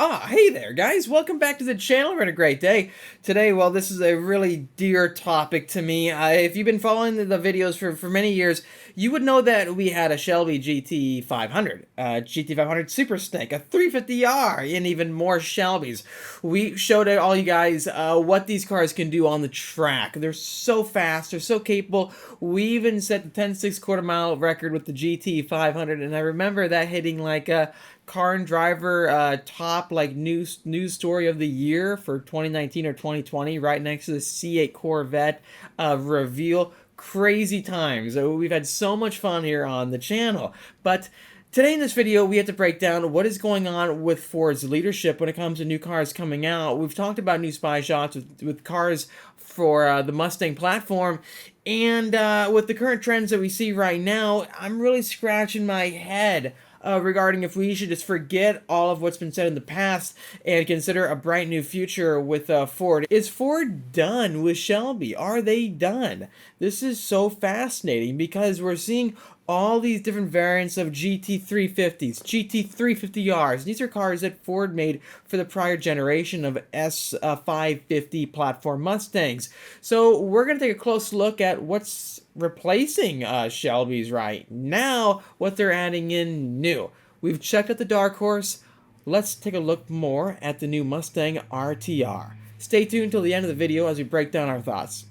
Hey there, guys. Welcome back to the channel. We're having a great day. Today, well, this is a really dear topic to me. If you've been following the videos for many years, you would know that we had a Shelby GT500, GT500 Super Snake, a 350R, and even more Shelbys. We showed all you guys what these cars can do on the track. They're so fast. They're so capable. We even set the 10.6 quarter-mile record with the GT500, and I remember that hitting like a Car and Driver top like news story of the year for 2019 or 2020, right next to the C8 Corvette reveal. Crazy times. We've had so much fun here on the channel. But today in this video, we have to break down what is going on with Ford's leadership when it comes to new cars coming out. We've talked about new spy shots with cars for the Mustang platform. And with the current trends that we see right now, I'm really scratching my head regarding if we should just forget all of what's been said in the past and consider a bright new future with Ford. Is Ford done with Shelby? Are they done? This is so fascinating because we're seeing all these different variants of GT350s, GT350Rs. These are cars that Ford made for the prior generation of S550 platform Mustangs. So we're going to take a close look at what's replacing Shelby's right now, what they're adding in new. We've checked out the dark horse. Let's take a look more at the new Mustang RTR. Stay tuned till the end of the video as we break down our thoughts.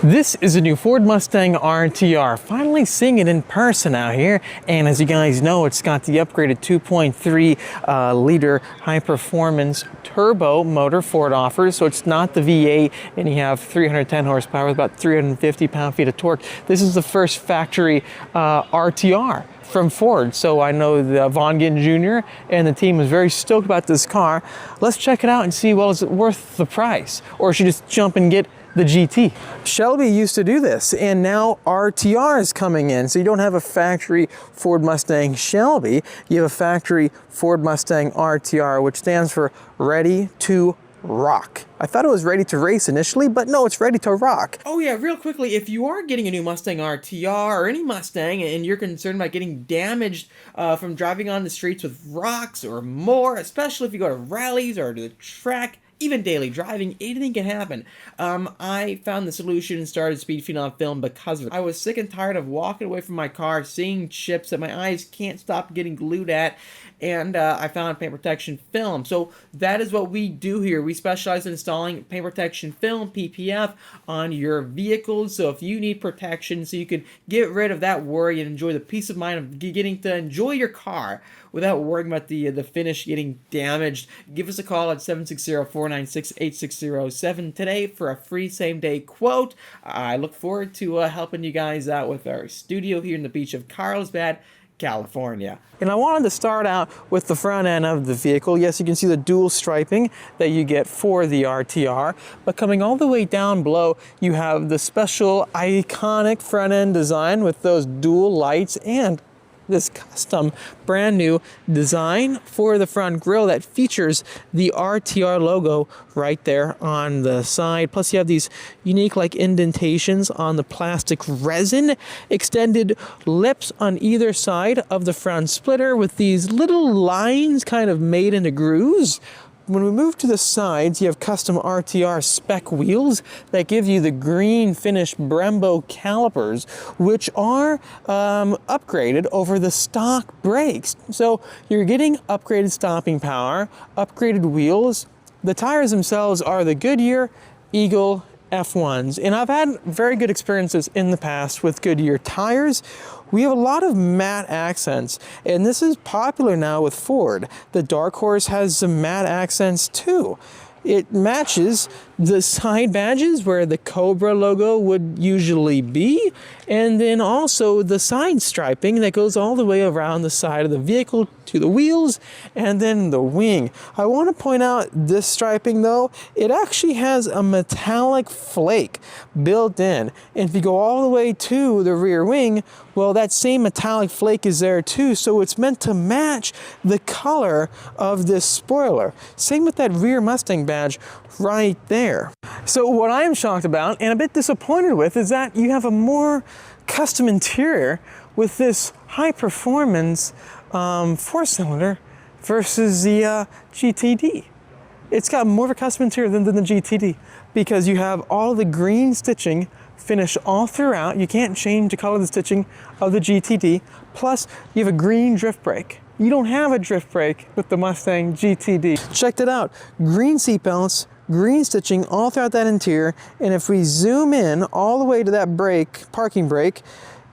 This is a new Ford Mustang RTR, finally seeing it in person out here, and as you guys know, it's got the upgraded 2.3 liter high-performance turbo motor Ford offers, so it's not the V8, and you have 310 horsepower with about 350 pound-feet of torque. This is the first factory RTR from Ford, so I know the Von Ginn Jr. and the team is very stoked about this car. Let's check it out and see, well, is it worth the price, or should you just jump and get the GT? Shelby used to do this, and now RTR is coming in. So you don't have a factory Ford Mustang Shelby, you have a factory Ford Mustang RTR, which stands for Ready to Rock. I thought it was ready to race initially, but no, it's ready to rock. Oh yeah, real quickly, if you are getting a new Mustang RTR or any Mustang and you're concerned about getting damaged from driving on the streets with rocks or more, especially if you go to rallies or to the track, even daily driving, anything can happen. I found the solution and started Speed Phenom Film because of it. I was sick and tired of walking away from my car, seeing chips that my eyes can't stop getting glued at, and I found paint protection film. So that is what we do here. We specialize in installing paint protection film, PPF, on your vehicles. So if you need protection so you can get rid of that worry and enjoy the peace of mind of getting to enjoy your car without worrying about the finish getting damaged, give us a call at 760-496-8607 today for a free same-day quote. I look forward to helping you guys out with our studio here in the beach of Carlsbad, California. And I wanted to start out with the front end of the vehicle. Yes, you can see the dual striping that you get for the RTR, but coming all the way down below, you have the special iconic front end design with those dual lights and this custom brand new design for the front grille that features the RTR logo right there on the side. Plus you have these unique like indentations on the plastic resin, extended lips on either side of the front splitter with these little lines kind of made into grooves. When we move to the sides, you have custom RTR spec wheels that give you the green finished Brembo calipers, which are upgraded over the stock brakes. So you're getting upgraded stopping power, upgraded wheels. The tires themselves are the Goodyear Eagle F1s, and I've had very good experiences in the past with Goodyear tires. We have a lot of matte accents, and this is popular now with Ford. The Dark Horse has some matte accents too. It matches the side badges where the Cobra logo would usually be, and then also the side striping that goes all the way around the side of the vehicle to the wheels and then the wing. I want to point out this striping though, it actually has a metallic flake built in. And if you go all the way to the rear wing, well, that same metallic flake is there too, so it's meant to match the color of this spoiler. Same with that rear Mustang badge right there. So what I'm shocked about and a bit disappointed with is that you have a more custom interior with this high performance 4-cylinder versus the GTD. It's got more of a custom interior than the GTD because you have all the green stitching finished all throughout. You can't change the color of the stitching of the GTD. Plus, you have a green drift brake. You don't have a drift brake with the Mustang GTD. Check it out. Green seat belts, green stitching all throughout that interior. And if we zoom in all the way to that brake, parking brake,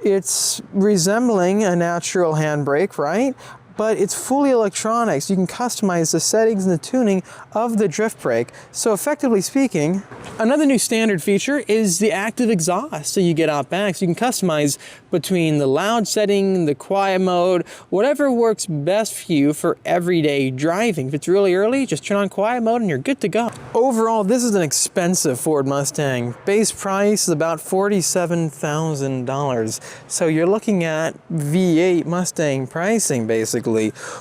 it's resembling a natural handbrake, right? But it's fully electronics. You can customize the settings and the tuning of the drift brake. So effectively speaking, another new standard feature is the active exhaust. So you get out back, so you can customize between the loud setting, the quiet mode, whatever works best for you for everyday driving. If it's really early, just turn on quiet mode and you're good to go. Overall, this is an expensive Ford Mustang. Base price is about $47,000. So you're looking at V8 Mustang pricing basically.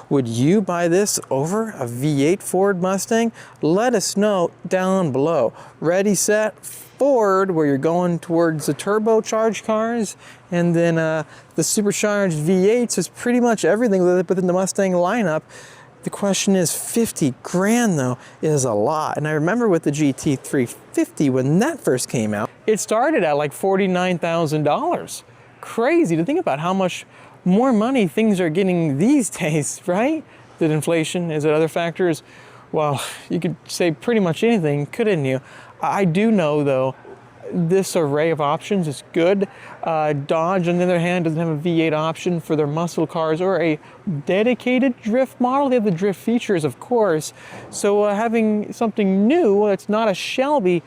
Would you buy this over a V8 Ford Mustang? Let us know down below. Ready, set, Ford, where you're going towards the turbocharged cars, and then the supercharged V8s is pretty much everything within the Mustang lineup. The question is, 50 grand though is a lot. And I remember with the GT350 when that first came out, it started at like $49,000. Crazy to think about how much more money things are getting these days, right? Is it inflation? Is it other factors? Well, you could say pretty much anything, couldn't you? I do know, though, this array of options is good. Dodge, on the other hand, doesn't have a V8 option for their muscle cars or a dedicated drift model. They have the drift features, of course. So having something new that's not a Shelby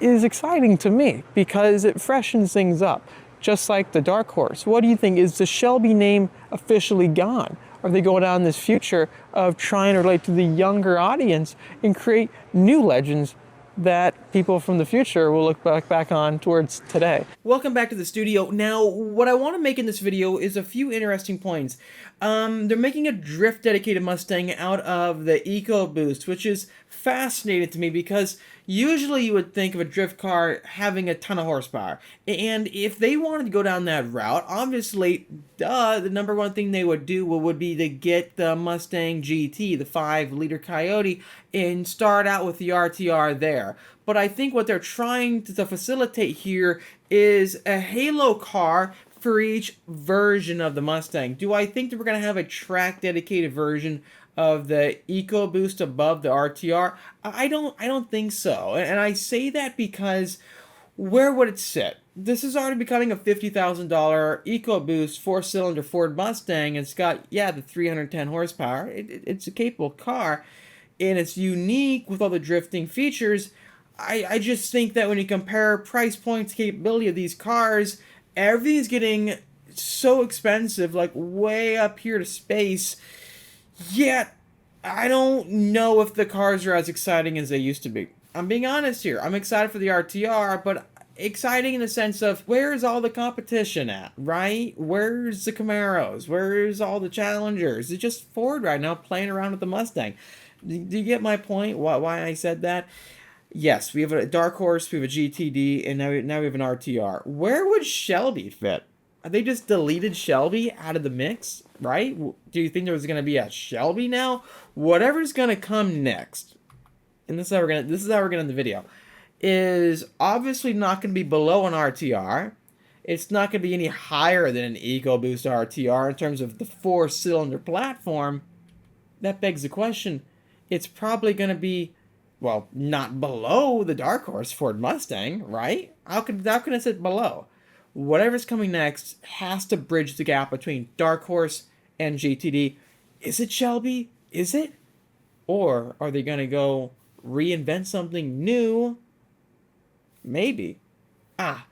is exciting to me because it freshens things up. Just like the Dark Horse. What do you think? Is the Shelby name officially gone? Are they going down this future of trying to relate to the younger audience and create new legends that people from the future will look back on towards today? Welcome back to the studio. Now, what I want to make in this video is a few interesting points. They're making a drift dedicated Mustang out of the EcoBoost, which is fascinating to me because usually you would think of a drift car having a ton of horsepower. And if they wanted to go down that route, obviously, the number one thing they would do would be to get the Mustang GT, the 5-liter Coyote, and start out with the RTR there. But I think what they're trying to facilitate here is a halo car for each version of the Mustang. Do I think that we're going to have a track dedicated version of the EcoBoost above the RTR? I don't think so. And I say that because where would it sit? This is already becoming a $50,000 EcoBoost 4-cylinder Ford Mustang. It's got, yeah, the 310 horsepower. It's a capable car, and it's unique with all the drifting features. I just think that when you compare price points, capability of these cars, everything's getting so expensive, like way up here to space. Yet, I don't know if the cars are as exciting as they used to be. I'm being honest here. I'm excited for the RTR, but exciting in the sense of where's all the competition at, right? Where's the Camaros? Where's all the Challengers? It's just Ford right now playing around with the Mustang. Do you get my point? Why I said that? Yes, we have a Dark Horse, we have a GTD, and now we have an RTR. Where would Shelby fit? They just deleted Shelby out of the mix, right? Do you think there was going to be a Shelby now? Whatever's going to come next, and this is how we're going to end the video, is obviously not going to be below an RTR. It's not going to be any higher than an EcoBoost RTR in terms of the 4-cylinder platform. That begs the question. It's probably going to be, well, not below the Dark Horse Ford Mustang, right? How can it sit below? Whatever's coming next has to bridge the gap between Dark Horse and GTD. Is it Shelby? Is it? Or are they going to go reinvent something new? Maybe. I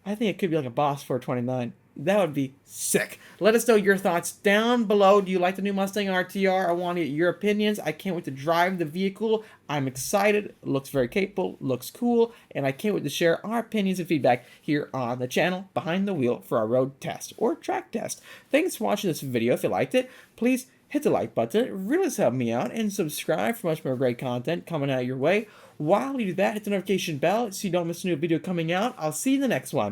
think it could be like a Boss 429. That would be sick. Let us know your thoughts down below. Do you like the new Mustang RTR? I want to get your opinions. I can't wait to drive the vehicle. I'm excited. It looks very capable. Looks cool. And I can't wait to share our opinions and feedback here on the channel Behind the Wheel for our road test or track test. Thanks for watching this video. If you liked it, please hit the like button. It really does help me out. And subscribe for much more great content coming out your way. While you do that, hit the notification bell so you don't miss a new video coming out. I'll see you in the next one.